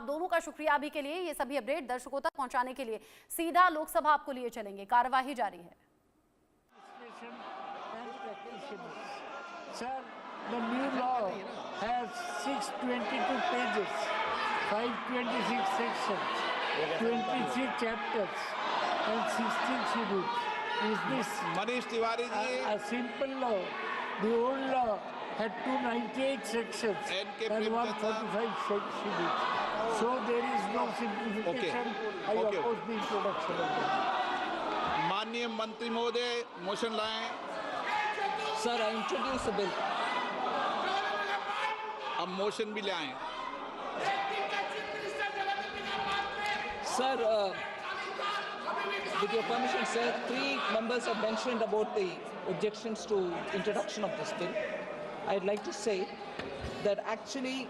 आप दोनों का शुक्रिया अभी के लिए। ये सभी अपडेट दर्शकों तक पहुंचाने के लिए सीधा लोकसभा आपको लिए चलेंगे। कार्यवाही जारी है। Sir, the new law has 622 pages, 526 sections, 23 chapters, and 16 schedules. Is this Manish Tiwari ji a simple law? The old law had 298 sections and 145 schedules. So there is no simplification. I oppose the introduction of that. माननीय मंत्री महोदय motion लाएं। Sir, I introduce the bill. अब motion भी ले आएं। Sir, with your permission, sir, 3 members have mentioned about the objections to introduction of this bill. I'd like to say that actually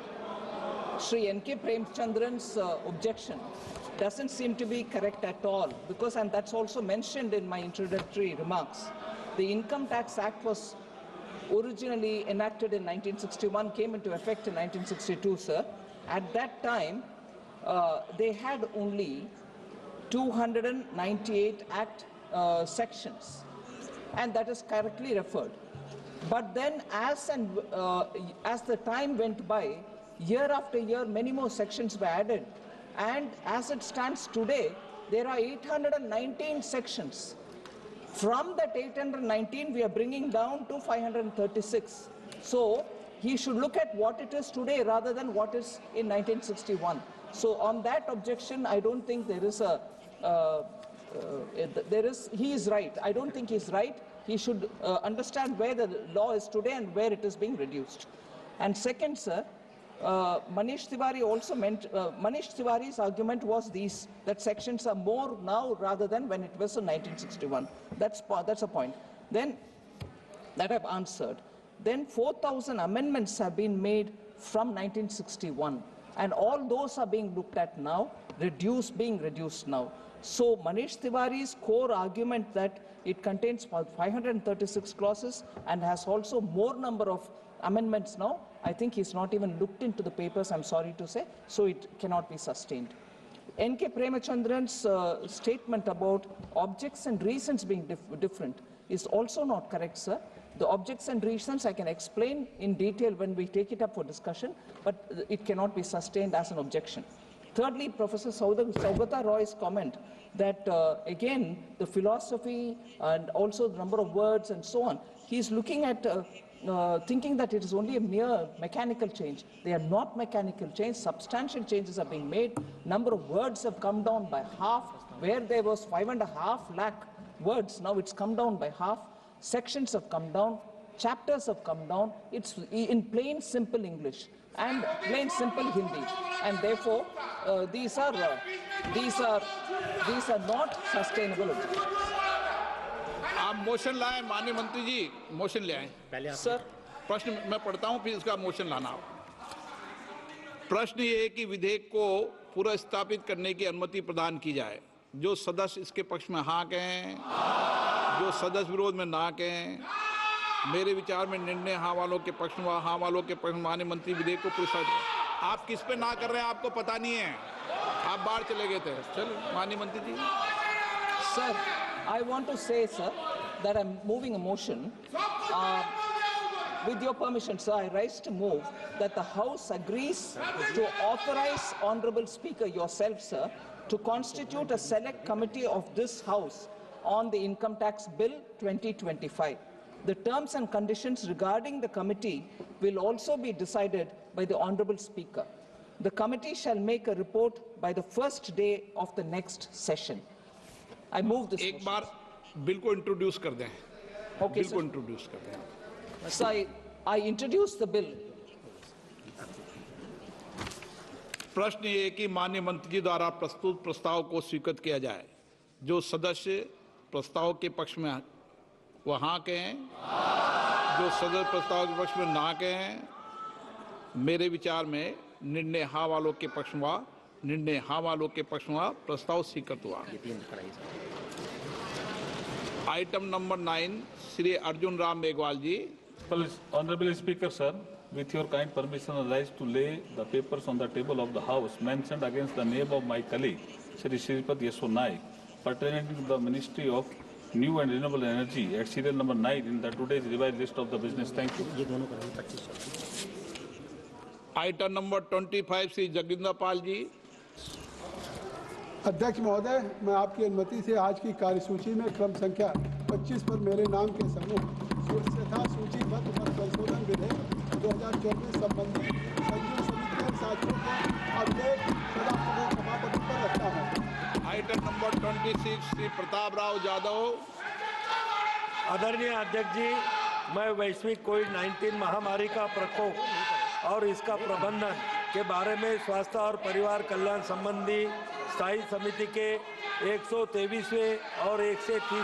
Shri N.K. Premchandran's objection doesn't seem to be correct at all, because, and that's also mentioned in my introductory remarks, the Income Tax Act was originally enacted in 1961, came into effect in 1962, sir. At that time, they had only 298 Act sections, and that is correctly referred. But then as the time went by, year after year, many more sections were added. And as it stands today, there are 819 sections. From that 819, we are bringing down to 536. So he should look at what it is today rather than what is in 1961. So on that objection, I don't think there is a, he is right. I don't think he's right. He should understand where the law is today and where it is being reduced. And second, sir, Manish Tiwari also meant, Manish Tiwari's argument was that sections are more now rather than when it was in 1961. That's a point. Then, that I've answered. Then 4,000 amendments have been made from 1961. And all those are being looked at now, being reduced now. So Manish Tiwari's core argument that it contains 536 clauses and has also more number of amendments now, I think he's not even looked into the papers, I'm sorry to say, so it cannot be sustained. N.K. Premchandran's statement about objects and reasons being different is also not correct, sir. The objects and reasons I can explain in detail when we take it up for discussion, but it cannot be sustained as an objection. Thirdly, Professor Saugata Roy's comment that, again, the philosophy and also the number of words and so on, he's looking at thinking that it is only a mere mechanical change. They are not mechanical change. Substantial changes are being made. Number of words have come down by half. Where there was 5.5 lakh words, now it's come down by half. Sections have come down. Chapters have come down. It's in plain, simple English and plain, simple Hindi. And therefore, these are not sustainable objectives. आप motion लाएं, माननीय मंत्री जी, motion ले आएं। Sir, प्रश्न मैं पढ़ता हूं, फिर इसका मोशन लाना हो। प्रश्न ये है कि विधेयक को पुनर्स्थापित करने की अनुमति प्रदान की जाए। जो सदस्य इसके पक्ष में हाँ कहें, जो सदस्य विरोध में ना कहें। मेरे विचार में निर्णय हाँ वालों के पक्ष में, हाँ वालों के पक्ष में माननीय मंत्री विधेयक को पुनर्स्थापित। आप किस पे ना कर रहे हैं आपको पता नहीं है, आप बाहर चले गए थे। चलो माननीय मंत्री जी। Sir, I want to say, sir, that I'm moving a motion. With your permission, sir, I rise to move that the House agrees to authorize Honorable Speaker yourself, sir, to constitute a select committee of this House on the Income Tax Bill 2025. The terms and conditions regarding the committee will also be decided by the Honorable Speaker. The committee shall make a report by the first day of the next session. I move this एक motion. बार bill को introduce कर दें। Okay, bill को sir. Introduce कर दें। So I introduce the bill. प्रश्न ये है कि माननीय मंत्री जी द्वारा प्रस्तुत प्रस्ताव को स्वीकृत किया जाए। जो सदस्य प्रस्ताव के पक्ष में वो हाँ कहें, जो सदस्य प्रस्ताव के पक्ष में ना कहें। मेरे विचार में निर्णय हाँ वालों के पक्ष में, निर्णय हाँ वालों के पक्ष में प्रस्ताव स्वीकृत हुआ। Item number 9, Shri Arjun Ram Meghwal ji. Honorable Speaker, sir, with your kind permission, I rise to lay the papers on the table of the House mentioned against the name of my colleague, Shri Shripad Yesho Naik, pertaining to the Ministry of New and Renewable Energy at serial number 9 in the today's revised list of the business. Thank you. Item number 25 Shri Joginder Pal ji. अध्यक्ष महोदय, मैं आपकी अनुमति से आज की कार्यसूची में क्रम संख्या 25 पर मेरे नाम के समूह शीर्षथा सूचीबद्ध पर संशोधन विधेयक 2024 संबंधी संयुक्त समिति के साथियों को अपडेट सभापति पर रखता हूँ। Item number 26 Shri Pratap Rao Yadav. आदरणीय अध्यक्ष जी, मैं वैश्विक कोविड-19 महामारी का प्रकोप और इसका प्रबंधन के बारे में स्वास्थ्य और परिवार कल्याण संबंधी स्थायी समिति के 123वें और 130